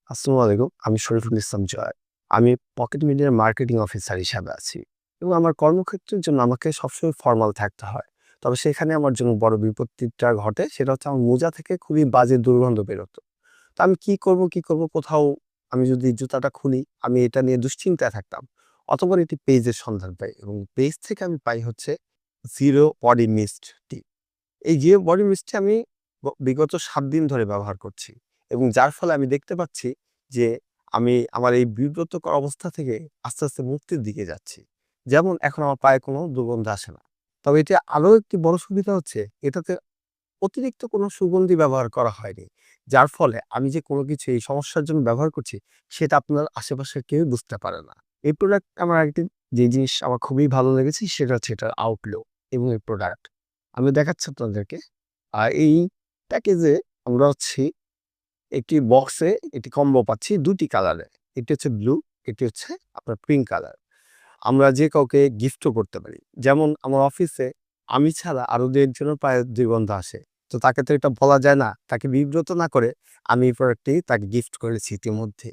আসসালামু আলাইকুম। আমি শরীফুল ইসলাম জয়। আমি পকেট মিডিয়ার মার্কেটিং অফিসার হিসাবে আছি এবং আমার কর্মক্ষেত্রের জন্য আমাকে সবসময় ফরমাল থাকতে হয়। তবে সেখানে আমার জন্য বড় বিপত্তিটা ঘটে সেটা হচ্ছে আমার মোজা থেকে খুবই বাজে দুর্গন্ধ বেরোতো। তো আমি কি করব? কোথাও আমি যদি জুতাটা খুলি, আমি এটা নিয়ে দুশ্চিন্তায় থাকতাম। অতঃপর একটি পেজের সন্ধান পাই এবং পেজ থেকে আমি পাই হচ্ছে জিরো বডি মিস্ট টি। এই জিও বডি মিস্টটি আমি বিগত ৭ দিন ধরে ব্যবহার করছি এবং যার ফলে আমি দেখতে পাচ্ছি যে আমি আমার এই বিব্রতকর অবস্থা থেকে আস্তে মুক্তির দিকে যাচ্ছি। যেমন এখন আমার পায়ে কোনো দুর্গন্ধ আসে না। তবে এটি আরো একটি বড় সুবিধা হচ্ছে এটাতে অতিরিক্ত কোনো সুগন্ধি ব্যবহার করা হয়নি। যার ফলে আমি যে কোনো কিছু এই সমস্যার জন্য ব্যবহার করছি সেটা আপনার আশেপাশের কেউই বুঝতে পারে না। এই প্রোডাক্ট আমার আরেকটি যে জিনিস আমার খুবই ভালো লেগেছে সেটা হচ্ছে এটার আউটলুক এবং এই প্রোডাক্ট। আমি দেখাচ্ছি আপনাদেরকে। এই প্যাকেজে আমরা হচ্ছি একটি বক্সে একটি কম্বো পাচ্ছি ২ টি কালারের। এটি হচ্ছে ব্লু, এটি হচ্ছে আপনার পিঙ্ক কালার। আমরা যে কাউকে গিফটও করতে পারি। যেমন আমার অফিসে আমি ছাড়া আরো ২ একজনের পায়ে দুর্গন্ধ আসে। তো তাকে তো এটা বলা যায় না। তাকে বিব্রত না করে আমি এই প্রোডাক্টটি তাকে গিফট করেছি ইতিমধ্যে।